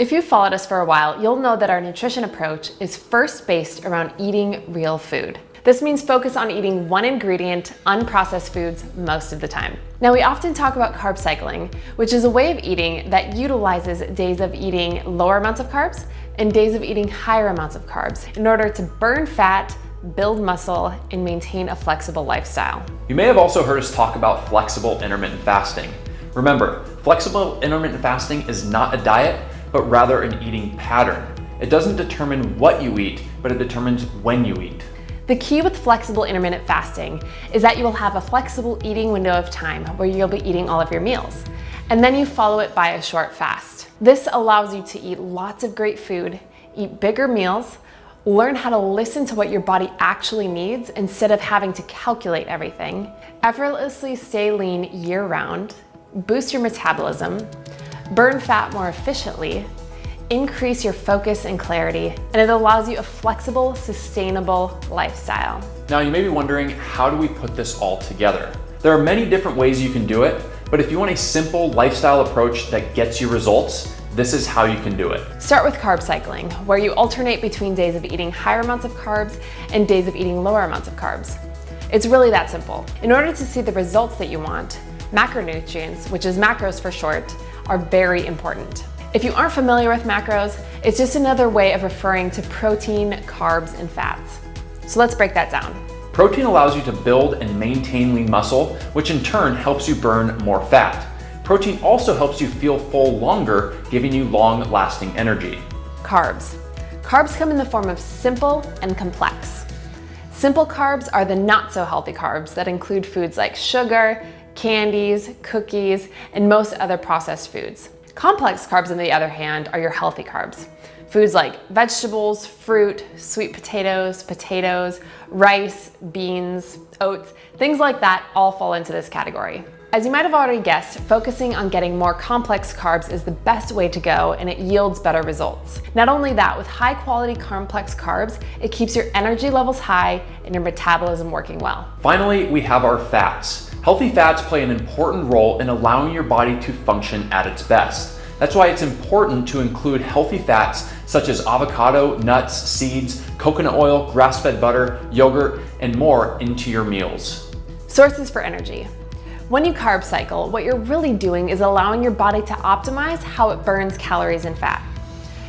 If you've followed us for a while, you'll know that our nutrition approach is first based around eating real food. This means focus on eating one ingredient, unprocessed foods most of the time. Now, we often talk about carb cycling, which is a way of eating that utilizes days of eating lower amounts of carbs and days of eating higher amounts of carbs in order to burn fat, build muscle, and maintain a flexible lifestyle. You may have also heard us talk about flexible intermittent fasting. Remember, flexible intermittent fasting is not a diet, but rather an eating pattern. It doesn't determine what you eat, but it determines when you eat. The key with flexible intermittent fasting is that you will have a flexible eating window of time where you'll be eating all of your meals, and then you follow it by a short fast. This allows you to eat lots of great food, eat bigger meals, learn how to listen to what your body actually needs instead of having to calculate everything, effortlessly stay lean year-round, boost your metabolism, burn fat more efficiently, increase your focus and clarity, and it allows you a flexible, sustainable lifestyle. Now, you may be wondering, how do we put this all together? There are many different ways you can do it, but if you want a simple lifestyle approach that gets you results, this is how you can do it. Start with carb cycling, where you alternate between days of eating higher amounts of carbs and days of eating lower amounts of carbs. It's really that simple. In order to see the results that you want, macronutrients, which is macros for short, are very important. If you aren't familiar with macros, it's just another way of referring to protein, carbs, and fats. So let's break that down. Protein allows you to build and maintain lean muscle, which in turn helps you burn more fat. Protein also helps you feel full longer, giving you long-lasting energy. Carbs. Carbs come in the form of simple and complex. Simple carbs are the not-so-healthy carbs that include foods like sugar, candies, cookies, and most other processed foods. Complex carbs, on the other hand, are your healthy carbs. Foods like vegetables, fruit, sweet potatoes, rice, beans, oats, things like that all fall into this category. As you might have already guessed, focusing on getting more complex carbs is the best way to go, and it yields better results. Not only that, with high quality complex carbs, it keeps your energy levels high and your metabolism working well. Finally, we have our fats. Healthy fats play an important role in allowing your body to function at its best. That's why it's important to include healthy fats such as avocado, nuts, seeds, coconut oil, grass-fed butter, yogurt, and more into your meals. Sources for energy. When you carb cycle, what you're really doing is allowing your body to optimize how it burns calories and fat.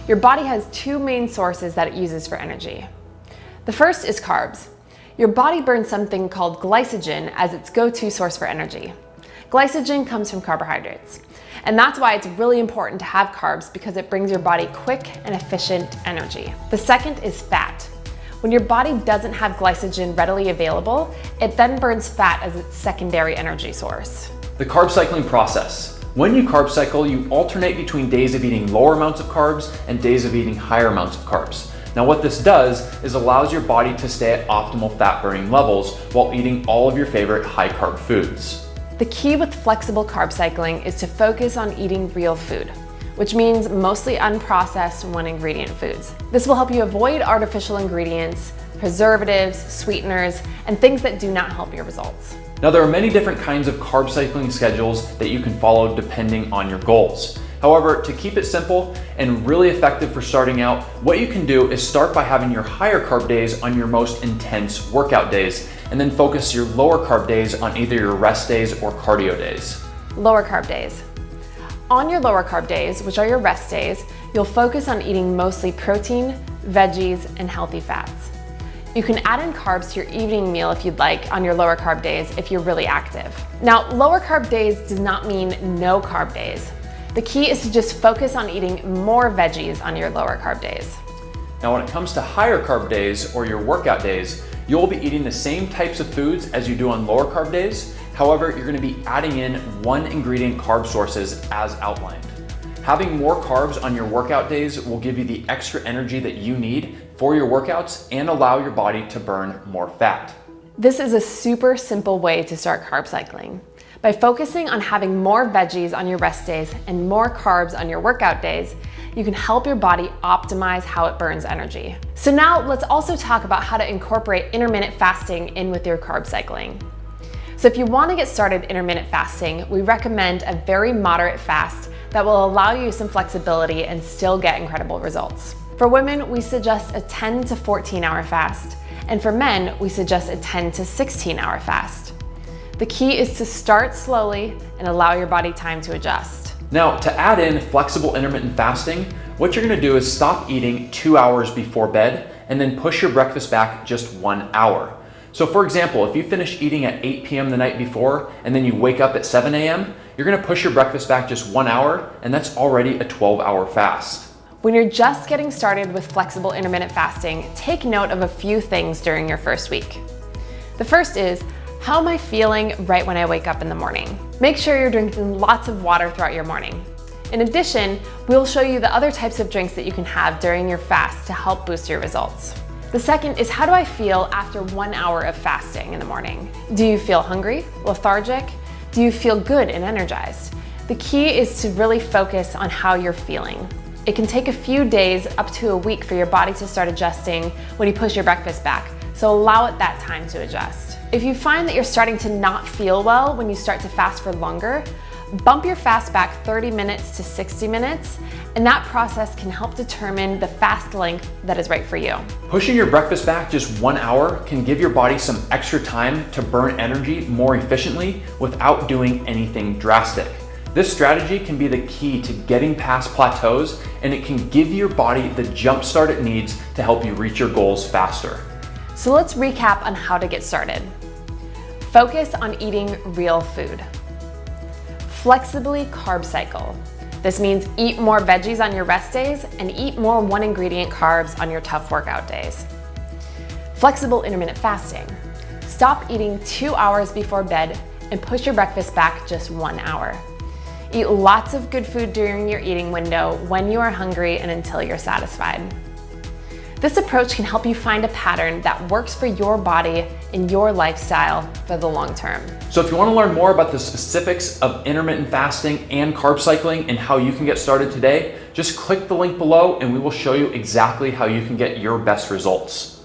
Your body has two main sources that it uses for energy. The first is carbs. Your body burns something called glycogen as its go-to source for energy. Glycogen comes from carbohydrates, and that's why it's really important to have carbs, because it brings your body quick and efficient energy. The second is fat. When your body doesn't have glycogen readily available, it then burns fat as its secondary energy source. The carb cycling process. When you carb cycle, you alternate between days of eating lower amounts of carbs and days of eating higher amounts of carbs. Now, what this does is allows your body to stay at optimal fat burning levels while eating all of your favorite high carb foods. The key with flexible carb cycling is to focus on eating real food, which means mostly unprocessed one ingredient foods. This will help you avoid artificial ingredients, preservatives, sweeteners, and things that do not help your results. Now, there are many different kinds of carb cycling schedules that you can follow depending on your goals. However, to keep it simple and really effective for starting out, what you can do is start by having your higher carb days on your most intense workout days, and then focus your lower carb days on either your rest days or cardio days. Lower carb days. On your lower carb days, which are your rest days, you'll focus on eating mostly protein, veggies, and healthy fats. You can add in carbs to your evening meal if you'd like on your lower carb days if you're really active. Now, lower carb days does not mean no carb days. The key is to just focus on eating more veggies on your lower carb days. Now, when it comes to higher carb days or your workout days, you'll be eating the same types of foods as you do on lower carb days. However, you're going to be adding in one ingredient carb sources as outlined. Having more carbs on your workout days will give you the extra energy that you need for your workouts and allow your body to burn more fat. This is a super simple way to start carb cycling. By focusing on having more veggies on your rest days and more carbs on your workout days, you can help your body optimize how it burns energy. So now let's also talk about how to incorporate intermittent fasting in with your carb cycling. So if you want to get started intermittent fasting, we recommend a very moderate fast that will allow you some flexibility and still get incredible results. For women, we suggest a 10 to 14 hour fast, and for men, we suggest a 10 to 16 hour fast. The key is to start slowly and allow your body time to adjust. Now, to add in flexible intermittent fasting, what you're gonna do is stop eating 2 hours before bed and then push your breakfast back just 1 hour. So for example, if you finish eating at 8 p.m. the night before and then you wake up at 7 a.m., you're gonna push your breakfast back just 1 hour, and that's already a 12-hour fast. When you're just getting started with flexible intermittent fasting, take note of a few things during your first week. The first is, how am I feeling right when I wake up in the morning? Make sure you're drinking lots of water throughout your morning. In addition, we'll show you the other types of drinks that you can have during your fast to help boost your results. The second is, how do I feel after 1 hour of fasting in the morning? Do you feel hungry, lethargic? Do you feel good and energized? The key is to really focus on how you're feeling. It can take a few days up to a week for your body to start adjusting when you push your breakfast back, so allow it that time to adjust. If you find that you're starting to not feel well when you start to fast for longer, bump your fast back 30 minutes to 60 minutes, and that process can help determine the fast length that is right for you. Pushing your breakfast back just 1 hour can give your body some extra time to burn energy more efficiently without doing anything drastic. This strategy can be the key to getting past plateaus, and it can give your body the jump start it needs to help you reach your goals faster. So let's recap on how to get started. Focus on eating real food. Flexibly carb cycle. This means eat more veggies on your rest days and eat more one ingredient carbs on your tough workout days. Flexible intermittent fasting. Stop eating 2 hours before bed and push your breakfast back just 1 hour. Eat lots of good food during your eating window when you are hungry and until you're satisfied. This approach can help you find a pattern that works for your body and your lifestyle for the long term. So if you want to learn more about the specifics of intermittent fasting and carb cycling and how you can get started today, just click the link below and we will show you exactly how you can get your best results.